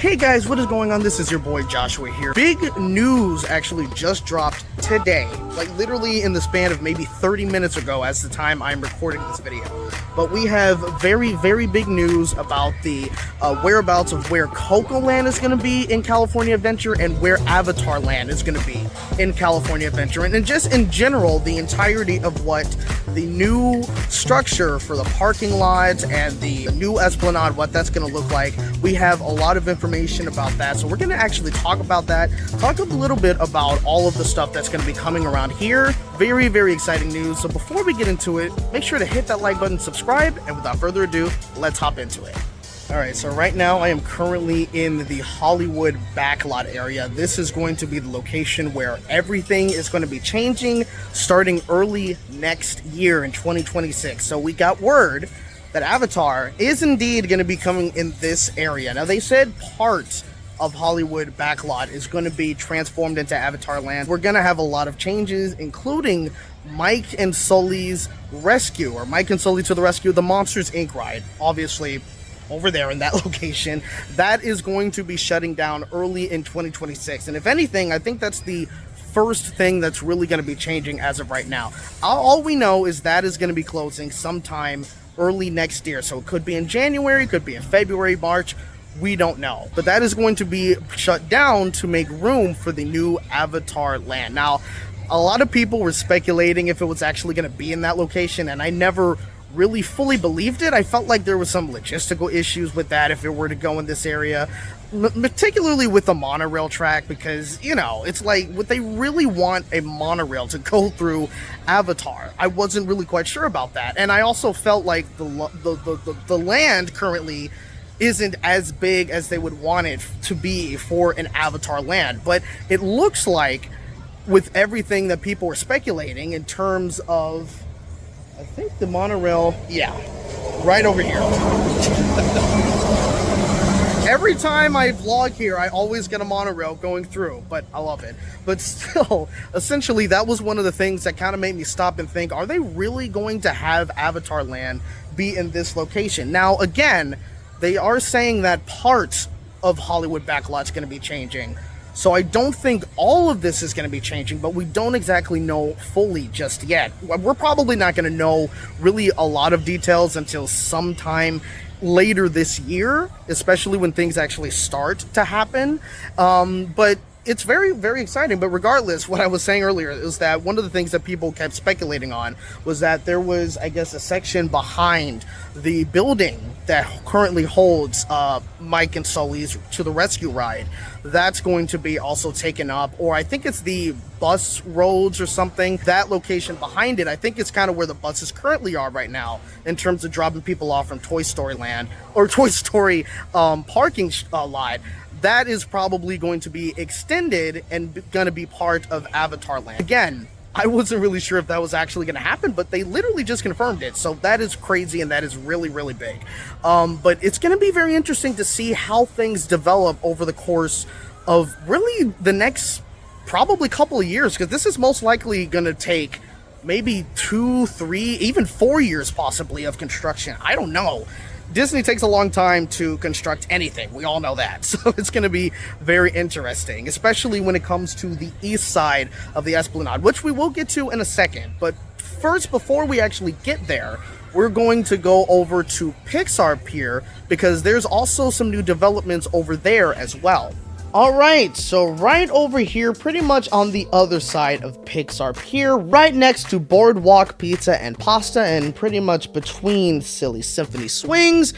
Hey guys, what is going on? This is your boy Joshua here. Big news actually just dropped today, like literally in the span of maybe 30 minutes ago as the time I'm recording this video. But we have very big news about the whereabouts of where Coco Land is going to be in California Adventure and where Avatar Land is going to be in California Adventure. And just in general, the entirety of what the new structure for the parking lots and the new Esplanade, what that's going to look like. We have a lot of information about that, so we're going to actually talk about that, talk a little bit about all of the stuff that's going to be coming around here. Very exciting news. So before we get into it, make sure to hit that like button, subscribe, and without further ado, let's hop into it. Alright, so right now I am currently in the Hollywood backlot area. This is going to be the location where everything is going to be changing starting early next year in 2026. So we got word that Avatar is indeed going to be coming in this area. Now they said part of Hollywood backlot is going to be transformed into Avatar Land. We're going to have a lot of changes, including Mike and Sully's rescue, or Mike and Sully to the Rescue, the Monsters Inc. ride, obviously over there in that location. That is going to be shutting down early in 2026. And if anything, I think that's the first thing that's really going to be changing as of right now. All we know is that is going to be closing sometime early next year. So it could be in January, could be in February, March. We don't know. But that is going to be shut down to make room for the new Avatar Land. Now, a lot of people were speculating if it was actually going to be in that location, and I never really fully believed it. I felt like there was some logistical issues with that if it were to go in this area, particularly with the monorail track, because, you know, it's like, would they really want a monorail to go through Avatar? I wasn't really quite sure about that. And I also felt like the land currently isn't as big as they would want it to be for an Avatar Land. But it looks like, with everything that people were speculating in terms of, I think the monorail, yeah, right over here. Every time I vlog here, I always get a monorail going through, but I love it. But still, essentially, that was one of the things that kind of made me stop and think, are they really going to have Avatar Land be in this location? Now, again, they are saying that part of Hollywood backlot's going to be changing. So I don't think all of this is going to be changing, but we don't exactly know fully just yet. We're probably not going to know really a lot of details until sometime later this year, especially when things actually start to happen. But it's very exciting. But regardless, what I was saying earlier is that one of the things that people kept speculating on was that there was, I guess, a section behind the building that currently holds Mike and Sully's To the Rescue ride. That's going to be also taken up, or I think it's the bus roads or something. That location behind it, I think it's kind of where the buses currently are right now in terms of dropping people off from Toy Story Land or Toy Story parking lot. That is probably going to be extended and going to be part of Avatar Land. Again, I wasn't really sure if that was actually going to happen, but they literally just confirmed it. So that is crazy, and that is really big. But it's going to be very interesting to see how things develop over the course of really the next probably couple of years, because this is most likely going to take maybe 2, 3, even 4 years possibly of construction. I don't know. Disney takes a long time to construct anything. We all know that. So it's going to be very interesting, especially when it comes to the east side of the Esplanade, which we will get to in a second. But first, before we actually get there, we're going to go over to Pixar Pier, because there's also some new developments over there as well. Alright, so right over here, pretty much on the other side of Pixar Pier, right next to Boardwalk Pizza and Pasta, and pretty much between Silly Symphony Swings,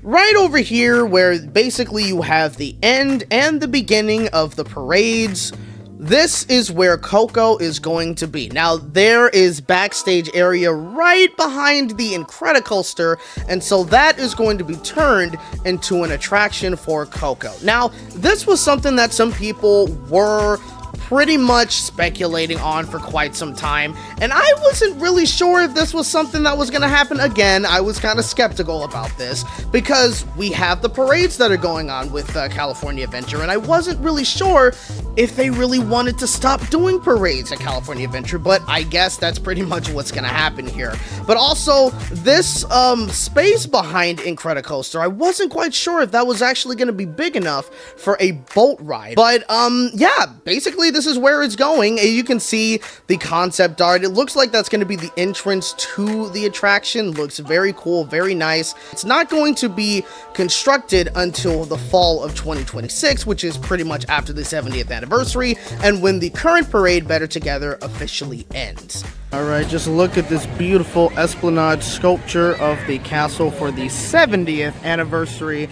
right over here where basically you have the end and the beginning of the parades. This is where Coco is going to be. Now, there is backstage area right behind the Incredicoaster, and so that is going to be turned into an attraction for Coco. Now, this was something that some people were pretty much speculating on for quite some time, and I wasn't really sure if this was something that was going to happen again. I was kind of skeptical about this because we have the parades that are going on with California Adventure, and I wasn't really sure if they really wanted to stop doing parades at California Adventure, but I guess that's pretty much what's going to happen here. But also, this space behind Incredicoaster, I wasn't quite sure if that was actually going to be big enough for a boat ride. But yeah, basically this is where it's going. You can see the concept art. It looks like that's going to be the entrance to the attraction. Looks very cool, very nice. It's not going to be constructed until the fall of 2026, which is pretty much after the 70th anniversary and when the current parade Better Together officially ends. Alright, just look at this beautiful Esplanade sculpture of the castle for the 70th anniversary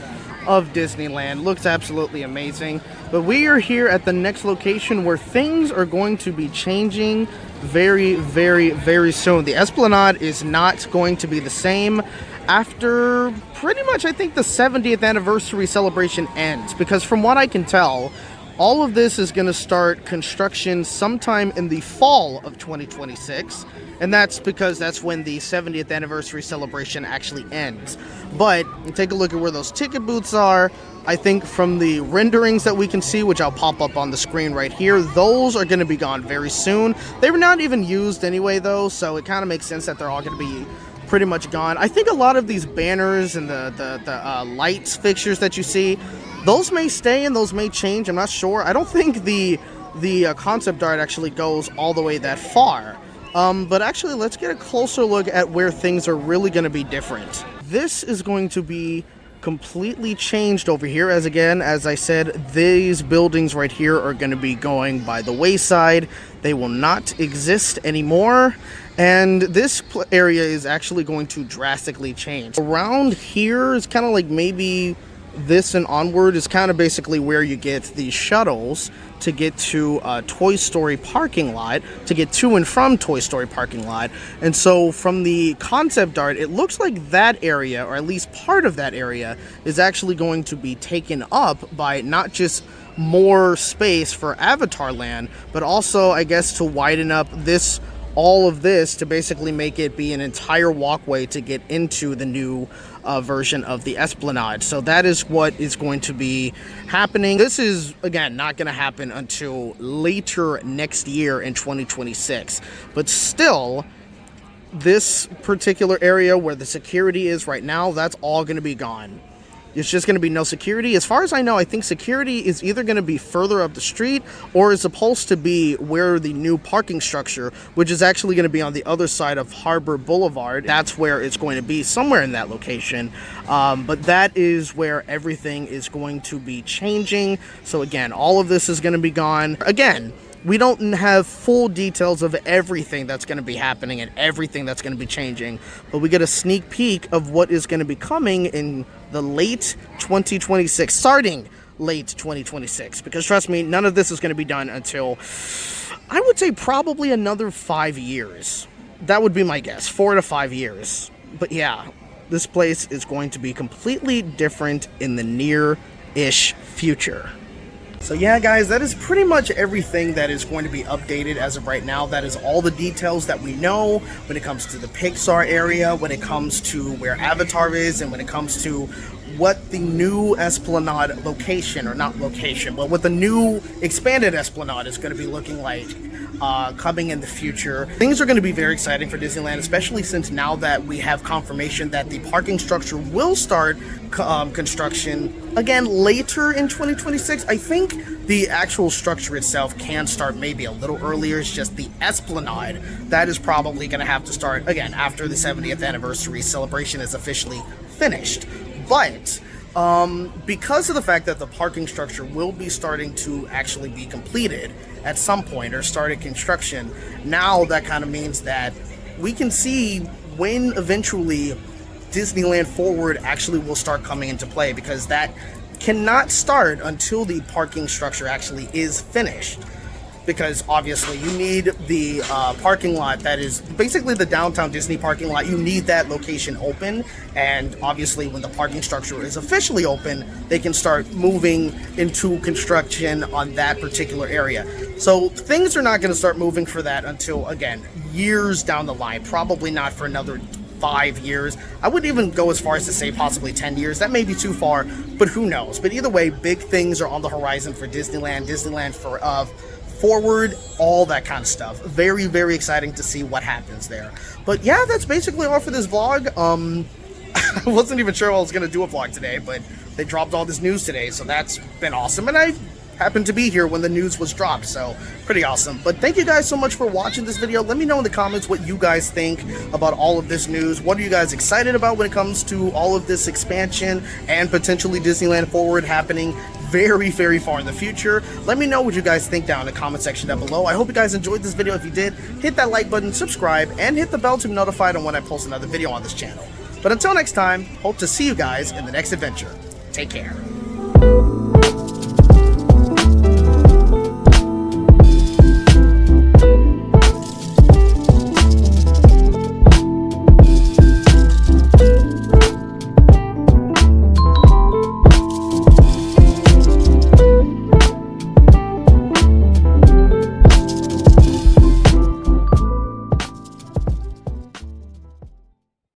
of Disneyland. Looks absolutely amazing. But we are here at the next location where things are going to be changing very, very, very soon. The Esplanade is not going to be the same after pretty much, I think, the 70th anniversary celebration ends, because from what I can tell, all of this is going to start construction sometime in the fall of 2026, and that's because that's when the 70th anniversary celebration actually ends. But take a look at where those ticket booths are. I think from the renderings that we can see, which I'll pop up on the screen right here, those are going to be gone very soon. They were not even used anyway, though, so it kind of makes sense that they're all going to be pretty much gone. I think a lot of these banners and the lights fixtures that you see, those may stay and those may change. I'm not sure. I don't think the concept art actually goes all the way that far. But actually, let's get a closer look at where things are really going to be different. This is going to be completely changed over here, as again, as I said, these buildings right here are going to be going by the wayside. They will not exist anymore, and this area is actually going to drastically change. Around here is kind of like maybe this and onward is kind of basically where you get the shuttles to get to Toy Story parking lot, to get to and from Toy Story parking lot. And so from the concept art, it looks like that area, or at least part of that area, is actually going to be taken up by not just more space for Avatar Land, but also, I guess, to widen up this, all of this, to basically make it be an entire walkway to get into the new version of the Esplanade. So that is what is going to be happening. This is, again, not going to happen until later next year in 2026. But still, this particular area where the security is right now, that's all going to be gone. It's just going to be no security. As far as I know, I think security is either going to be further up the street or is supposed to be where the new parking structure, which is actually going to be on the other side of Harbor Boulevard. That's where it's going to be, somewhere in that location. But that is where everything is going to be changing. So again, all of this is going to be gone. Again, we don't have full details of everything that's going to be happening and everything that's going to be changing, but we get a sneak peek of what is going to be coming in the late 2026, starting late 2026, because trust me, none of this is going to be done until, I would say, probably another 5 years. That would be my guess, 4 to 5 years. But yeah, this place is going to be completely different in the near-ish future. So yeah, guys, that is pretty much everything that is going to be updated as of right now. That is all the details that we know when it comes to the Pixar area, when it comes to where Avatar is, and when it comes to what the new Esplanade location, or not location, but what the new expanded Esplanade is going to be looking like coming in the future. Things are going to be very exciting for Disneyland, especially since now that we have confirmation that the parking structure will start construction again later in 2026. I think the actual structure itself can start maybe a little earlier. It's just the Esplanade that is probably going to have to start again after the 70th anniversary celebration is officially finished. But because of the fact that the parking structure will be starting to actually be completed at some point, or started construction, now that kind of means that we can see when eventually Disneyland Forward actually will start coming into play, because that cannot start until the parking structure actually is finished. because obviously you need the parking lot that is basically the downtown Disney parking lot. You need that location open, and obviously when the parking structure is officially open, they can start moving into construction on that particular area. So things are not going to start moving for that until, again, years down the line. Probably not for another 5 years. I wouldn't even go as far as to say possibly 10 years. That may be too far, but who knows? But either way, big things are on the horizon for Disneyland Forward, all that kind of stuff. Very, very exciting to see what happens there. But yeah, that's basically all for this vlog. I wasn't even sure I was going to do a vlog today, but they dropped all this news today, so that's been awesome. And I happened to be here when the news was dropped, so pretty awesome. But thank you guys so much for watching this video. Let me know in the comments what you guys think about all of this news. What are you guys excited about when it comes to all of this expansion and potentially Disneyland Forward happening very, very far in the future? Let me know what you guys think down in the comment section down below. I hope you guys enjoyed this video. If you did, hit that like button, subscribe, and hit the bell to be notified on when I post another video on this channel. But until next time, hope to see you guys in the next adventure. Take care.